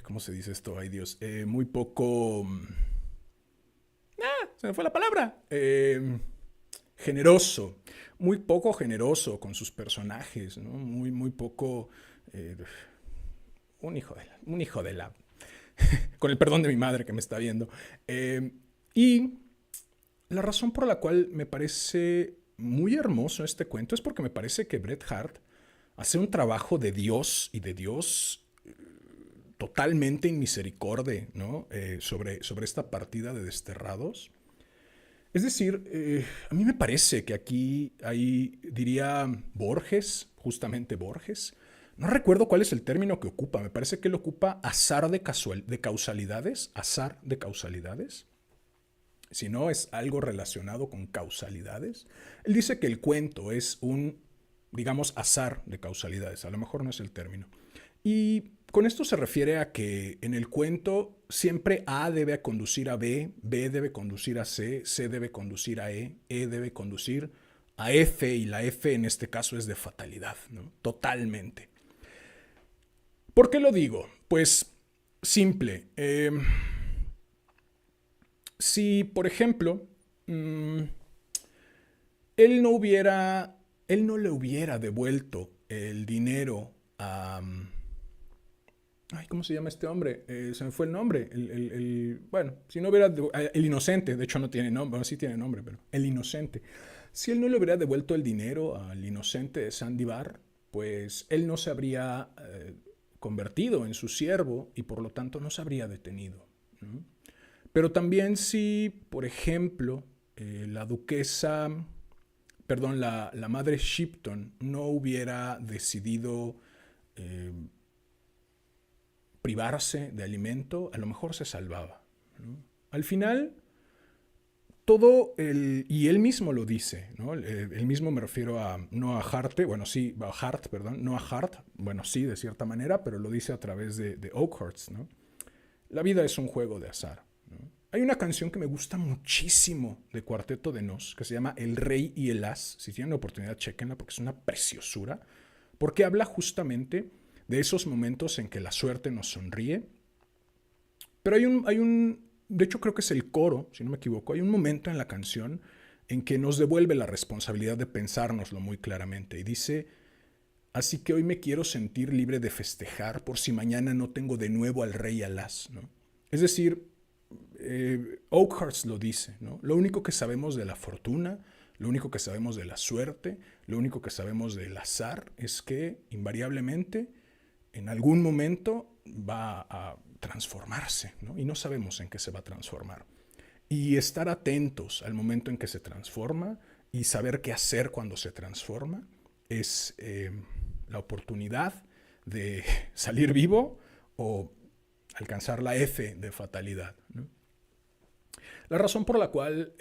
Speaker 2: ¿cómo se dice esto? Ay Dios, muy poco... se me fue la palabra. Generoso, muy poco generoso con sus personajes, ¿no? Muy poco... un hijo de la... con el perdón de mi madre que me está viendo. Y la razón por la cual me parece muy hermoso este cuento es porque me parece que Bret Hart hace un trabajo de Dios y de Dios totalmente en misericordia, ¿no? sobre esta partida de desterrados. Es decir, a mí me parece que aquí hay, diría Borges, justamente Borges, no recuerdo cuál es el término que ocupa, me parece que él ocupa azar de causalidades, azar de causalidades, si no es algo relacionado con causalidades. Él dice que el cuento es un, digamos, azar de causalidades, a lo mejor no es el término. Y con esto se refiere a que en el cuento siempre A debe conducir a B, B debe conducir a C, C debe conducir a E debe conducir a F, y la F en este caso es de fatalidad, ¿no? Totalmente. ¿Por qué lo digo? Pues simple. Si, por ejemplo, él no le hubiera devuelto el dinero a... Ay, ¿cómo se llama este hombre? Se me fue el nombre. Bueno, si no hubiera... El inocente, de hecho no tiene nombre, bueno, sí tiene nombre, pero el inocente. Si él no le hubiera devuelto el dinero al inocente de Sandibar, pues él no se habría convertido en su siervo y por lo tanto no se habría detenido, ¿no? Pero también si, por ejemplo, la duquesa, perdón, la madre Shipton no hubiera decidido privarse de alimento, a lo mejor se salvaba, ¿no? Al final, y él mismo lo dice, ¿no? Él mismo me refiero a Noah Hart, bueno, sí, Hart, perdón, Noah Hart, bueno, sí, de cierta manera, pero lo dice a través de Oakhurst, ¿no? La vida es un juego de azar, ¿no? Hay una canción que me gusta muchísimo de Cuarteto de Nos, que se llama El Rey y el As. Si tienen la oportunidad, chéquenla porque es una preciosura, porque habla justamente de esos momentos en que la suerte nos sonríe. Pero de hecho creo que es el coro, si no me equivoco, hay un momento en la canción en que nos devuelve la responsabilidad de pensárnoslo muy claramente y dice: así que hoy me quiero sentir libre de festejar por si mañana no tengo de nuevo al rey alas, ¿no? Es decir, Oakhurst lo dice, ¿no? Lo único que sabemos de la fortuna, lo único que sabemos de la suerte, lo único que sabemos del azar es que invariablemente en algún momento va a transformarse, ¿no? Y no sabemos en qué se va a transformar. Y estar atentos al momento en que se transforma y saber qué hacer cuando se transforma es la oportunidad de salir vivo o alcanzar la F de fatalidad, ¿no? La razón por la cual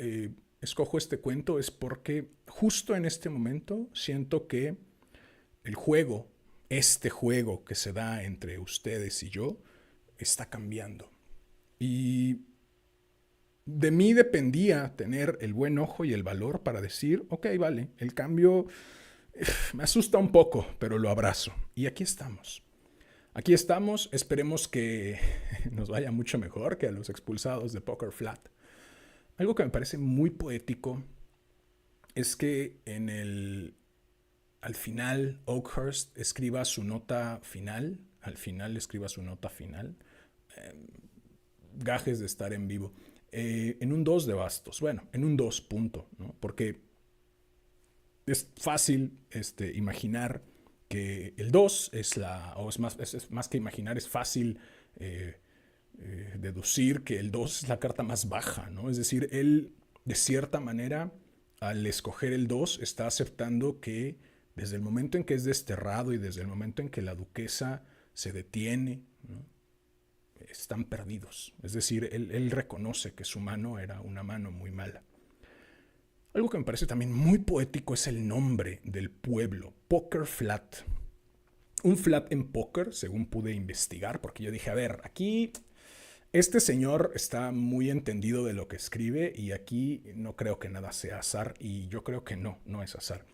Speaker 2: escojo este cuento es porque justo en este momento siento que el juego, este juego que se da entre ustedes y yo, está cambiando. Y de mí dependía tener el buen ojo y el valor para decir: ok, vale, el cambio me asusta un poco, pero lo abrazo. Y aquí estamos. Aquí estamos, esperemos que nos vaya mucho mejor que a los expulsados de Poker Flat. Algo que me parece muy poético es que al final Oakhurst escriba su nota final, gajes de estar en vivo, en un 2 de bastos, bueno, en un 2 punto, ¿no? Porque es fácil imaginar que el 2 es más que imaginar, es fácil deducir que el 2 es la carta más baja, ¿no? Es decir, él, de cierta manera, al escoger el 2, está aceptando que desde el momento en que es desterrado y desde el momento en que la duquesa se detiene, ¿no?, están perdidos. Es decir, él reconoce que su mano era una mano muy mala. Algo que me parece también muy poético es el nombre del pueblo, Poker Flat. Un flat en póker, según pude investigar, porque yo dije, a ver, aquí este señor está muy entendido de lo que escribe y aquí no creo que nada sea azar, y yo creo que no es azar.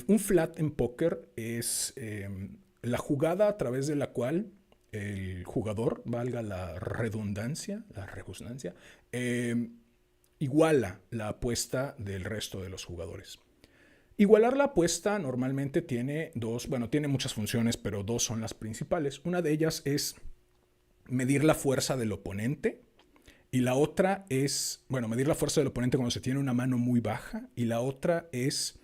Speaker 2: Un flat en póker es la jugada a través de la cual el jugador, valga la redundancia, iguala la apuesta del resto de los jugadores. Igualar la apuesta normalmente tiene tiene muchas funciones, pero dos son las principales. Una de ellas es medir la fuerza del oponente y la otra es, medir la fuerza del oponente cuando se tiene una mano muy baja, y la otra es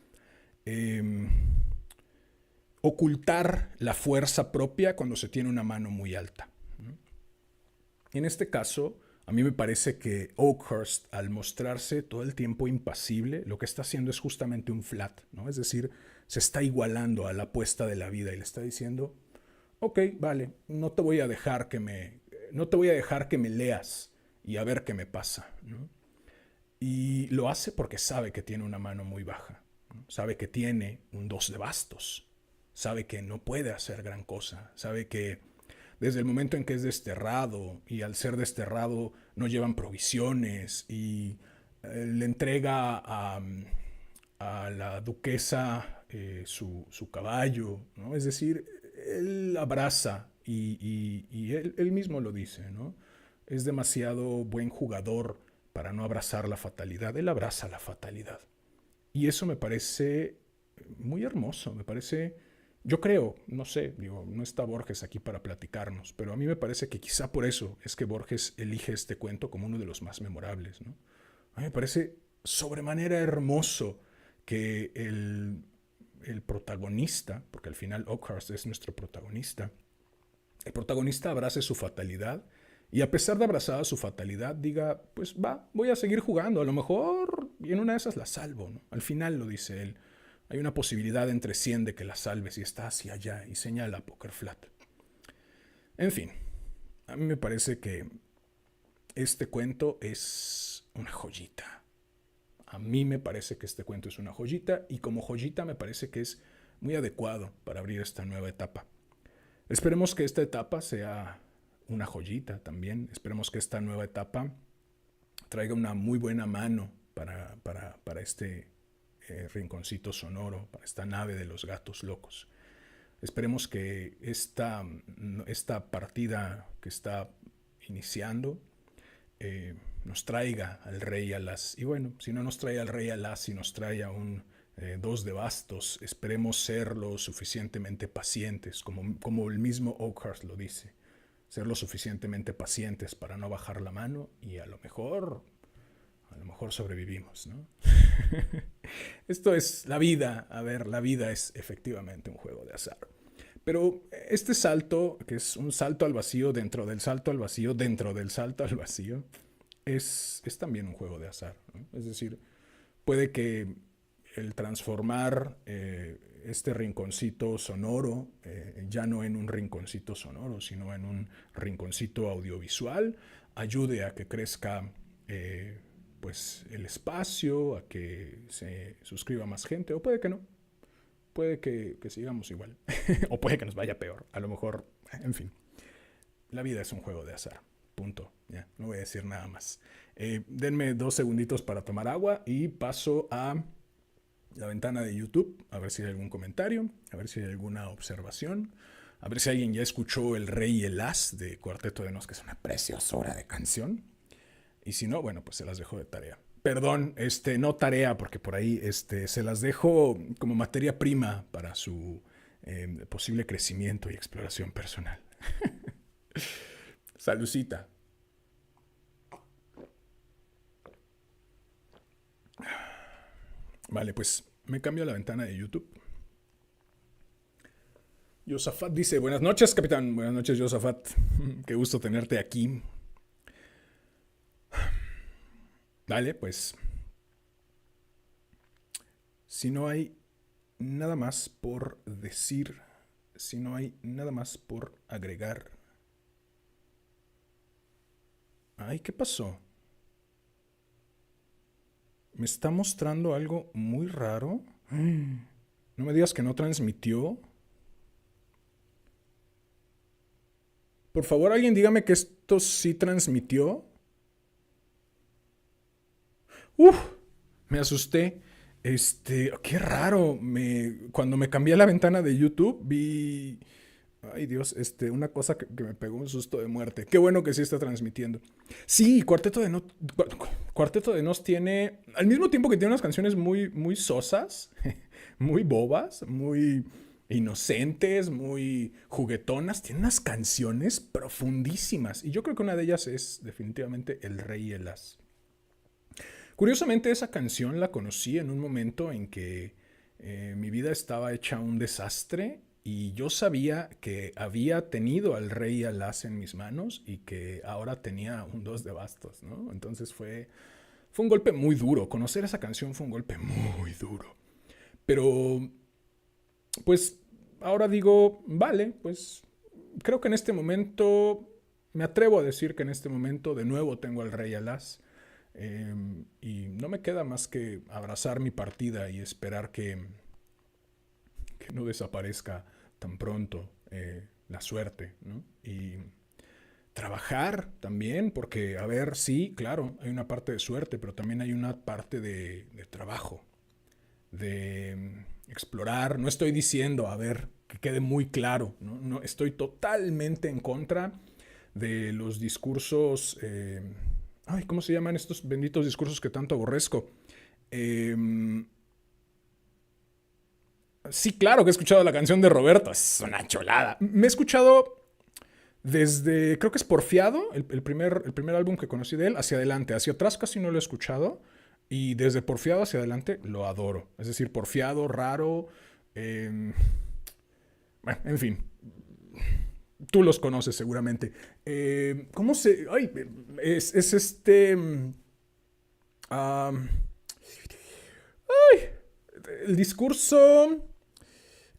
Speaker 2: ocultar la fuerza propia cuando se tiene una mano muy alta. En este caso, a mí me parece que Oakhurst, al mostrarse todo el tiempo impasible, lo que está haciendo es justamente un flat, ¿no? Es decir, se está igualando a la apuesta de la vida y le está diciendo: ok, vale, no te voy a dejar que me leas y a ver qué me pasa, ¿no? Y lo hace porque sabe que tiene una mano muy baja, ¿no? Sabe que tiene un 2 de bastos, sabe que no puede hacer gran cosa, sabe que desde el momento en que es desterrado, y al ser desterrado no llevan provisiones, y le entrega a la duquesa su caballo, ¿no? Es decir, él abraza y él mismo lo dice, ¿no? Es demasiado buen jugador para no abrazar la fatalidad. Él abraza la fatalidad. Y eso me parece muy hermoso, me parece... Yo creo, no sé, no está Borges aquí para platicarnos, pero a mí me parece que quizá por eso es que Borges elige este cuento como uno de los más memorables, ¿no? A mí me parece sobremanera hermoso que el protagonista, porque al final Oakhurst es nuestro protagonista, el protagonista abrace su fatalidad y, a pesar de abrazar su fatalidad, diga: pues voy a seguir jugando, a lo mejor y en una de esas la salvo, ¿no? Al final, lo dice él, hay una posibilidad entre 100 de que la salves y está hacia allá, y señala Poker Flat. En fin, a mí me parece que este cuento es una joyita. A mí me parece que este cuento es una joyita y como joyita me parece que es muy adecuado para abrir esta nueva etapa. Esperemos que esta etapa sea una joyita también. Esperemos que esta nueva etapa traiga una muy buena mano para este rinconcito sonoro, para esta nave de los gatos locos. Esperemos que esta partida que está iniciando nos traiga al rey Alas. Y bueno, si no nos trae al rey Alas, si nos trae a un 2 de bastos, esperemos ser lo suficientemente pacientes, como el mismo Oakhurst lo dice. Ser lo suficientemente pacientes para no bajar la mano y a lo mejor sobrevivimos, ¿no? Esto es la vida. A ver, la vida es efectivamente un juego de azar. Pero este salto, que es un salto al vacío dentro del salto al vacío, dentro del salto al vacío, es también un juego de azar, ¿no? Es decir, puede que el transformar este rinconcito sonoro, ya no en un rinconcito sonoro, sino en un rinconcito audiovisual, ayude a que crezca pues el espacio, a que se suscriba más gente, o puede que no, puede que sigamos igual, o puede que nos vaya peor, a lo mejor, en fin, la vida es un juego de azar, punto, ya, no voy a decir nada más. Denme 2 segunditos para tomar agua y paso a la ventana de YouTube, a ver si hay algún comentario, a ver si hay alguna observación, a ver si alguien ya escuchó El Rey y el As de Cuarteto de Nos, que es una preciosura de canción. Y si no, bueno, pues se las dejo de tarea. Perdón, no tarea, porque por ahí se las dejo como materia prima para su posible crecimiento y exploración personal. Salucita. Vale, pues me cambio a la ventana de YouTube. Yosafat dice, buenas noches, capitán. Buenas noches, Yosafat. Qué gusto tenerte aquí. Vale, pues si no hay nada más por decir, si no hay nada más por agregar. Ay, ¿qué pasó? Me está mostrando algo muy raro. No me digas que no transmitió. Por favor, alguien dígame que esto sí transmitió. Me asusté. Qué raro. Cuando me cambié a la ventana de YouTube, vi... Ay, Dios, una cosa que me pegó un susto de muerte. Qué bueno que sí está transmitiendo. Sí, Cuarteto de Nos tiene... Al mismo tiempo que tiene unas canciones muy, muy sosas, muy bobas, muy inocentes, muy juguetonas, tiene unas canciones profundísimas. Y yo creo que una de ellas es definitivamente El Rey y el As. Curiosamente, esa canción la conocí en un momento en que mi vida estaba hecha un desastre y yo sabía que había tenido al rey y al as en mis manos y que ahora tenía un 2 de bastos, ¿no? Entonces fue un golpe muy duro. Conocer esa canción fue un golpe muy duro. Pero, pues, ahora digo, vale, pues, creo que en este momento, me atrevo a decir que en este momento de nuevo tengo al rey y al as. Y no me queda más que abrazar mi partida y esperar que no desaparezca tan pronto la suerte, ¿no? Y trabajar también, porque, a ver, sí, claro, hay una parte de suerte, pero también hay una parte de trabajo, de explorar. No estoy diciendo, a ver, que quede muy claro, ¿no? No, estoy totalmente en contra de los discursos... ¿cómo se llaman estos benditos discursos que tanto aborrezco? Sí, claro que he escuchado la canción de Roberto. Es una cholada. Me he escuchado desde, creo que es Porfiado, el primer álbum que conocí de él, hacia adelante. Hacia atrás casi no lo he escuchado. Y desde Porfiado hacia adelante lo adoro. Es decir, Porfiado, Raro. Bueno, en fin. Tú los conoces seguramente. ¿Cómo se...? Ay, el discurso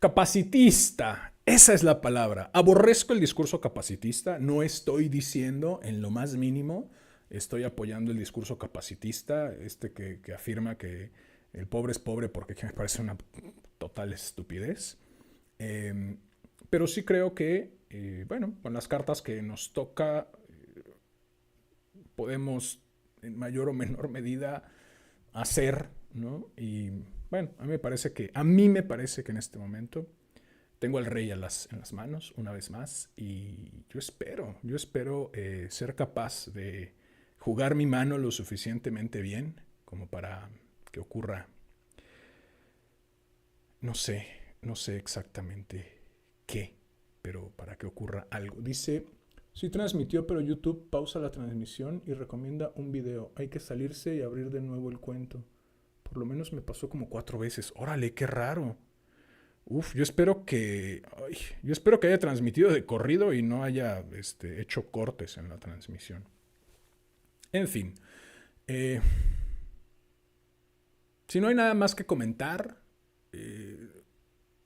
Speaker 2: capacitista. Esa es la palabra. Aborrezco el discurso capacitista. No estoy diciendo en lo más mínimo estoy apoyando el discurso capacitista, que afirma que el pobre es pobre porque me parece una total estupidez. Pero sí creo que, con las cartas que nos toca, podemos en mayor o menor medida hacer, ¿no? Y bueno, a mí me parece que en este momento tengo al rey en las manos una vez más y yo espero ser capaz de jugar mi mano lo suficientemente bien como para que ocurra, no sé exactamente qué, pero para que ocurra algo. Dice, sí transmitió, pero YouTube pausa la transmisión y recomienda un video. Hay que salirse y abrir de nuevo el cuento. Por lo menos me pasó como 4 veces. Órale, qué raro. Yo espero que haya transmitido de corrido y no haya hecho cortes en la transmisión. En fin. Si no hay nada más que comentar,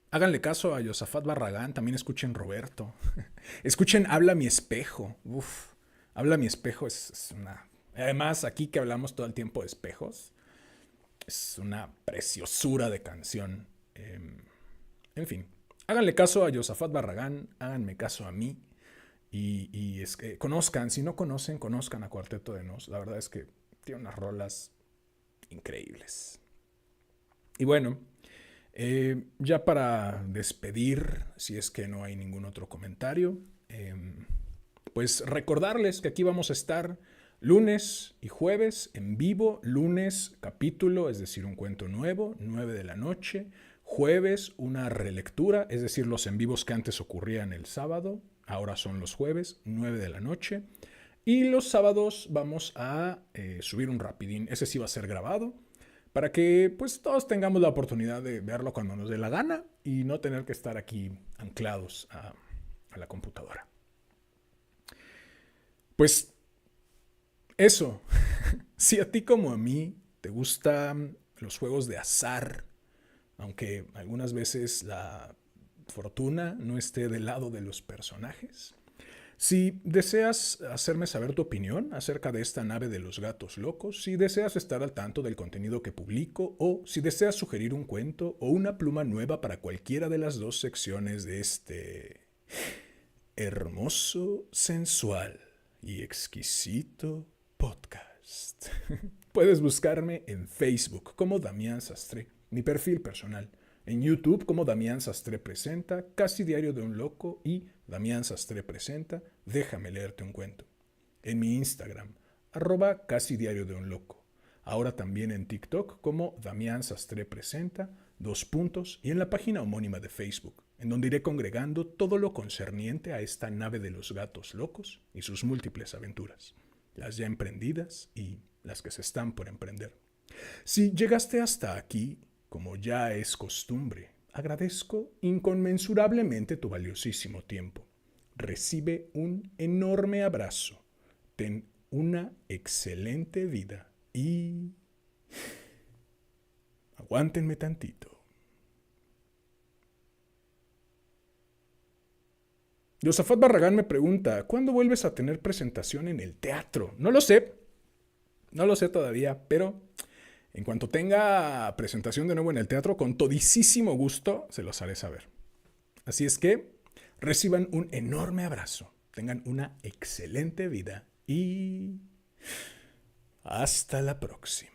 Speaker 2: háganle caso a Josafat Barragán. También escuchen Roberto. Escuchen Habla mi espejo. Habla mi espejo es una... Además, aquí que hablamos todo el tiempo de espejos, es una preciosura de canción. En fin, háganle caso a Josafat Barragán, háganme caso a mí y es que conozcan, si no conocen, conozcan a Cuarteto de Nos. La verdad es que tiene unas rolas increíbles. Y bueno, ya para despedir, si es que no hay ningún otro comentario, pues recordarles que aquí vamos a estar lunes y jueves en vivo. Lunes capítulo, es decir, un cuento nuevo, 9 de la noche. Jueves una relectura, es decir, los en vivos que antes ocurrían el sábado, ahora son los jueves, 9 de la noche. Y los sábados vamos a subir un rapidín, ese sí va a ser grabado, para que pues todos tengamos la oportunidad de verlo cuando nos dé la gana y no tener que estar aquí anclados a la computadora. Pues eso, si a ti como a mí te gustan los juegos de azar, aunque algunas veces la fortuna no esté del lado de los personajes, si deseas hacerme saber tu opinión acerca de esta nave de los gatos locos, si deseas estar al tanto del contenido que publico o si deseas sugerir un cuento o una pluma nueva para cualquiera de las 2 secciones de este hermoso, sensual y exquisito podcast, puedes buscarme en Facebook como Damián Sastre, mi perfil personal, en YouTube como Damián Sastre Presenta, Casi Diario de un Loco y Damián Sastre Presenta, Déjame leerte un cuento. En mi Instagram, @Casi Diario de un Loco. Ahora también en TikTok como Damián Sastre Presenta, 2 puntos, y en la página homónima de Facebook, en donde iré congregando todo lo concerniente a esta nave de los gatos locos y sus múltiples aventuras, las ya emprendidas y las que se están por emprender. Si llegaste hasta aquí, como ya es costumbre, agradezco inconmensurablemente tu valiosísimo tiempo. Recibe un enorme abrazo. Ten una excelente vida y... aguántenme tantito. Josafat Barragán me pregunta, ¿cuándo vuelves a tener presentación en el teatro? No lo sé todavía, pero en cuanto tenga presentación de nuevo en el teatro, con todisísimo gusto se los haré saber. Así es que reciban un enorme abrazo, tengan una excelente vida y hasta la próxima.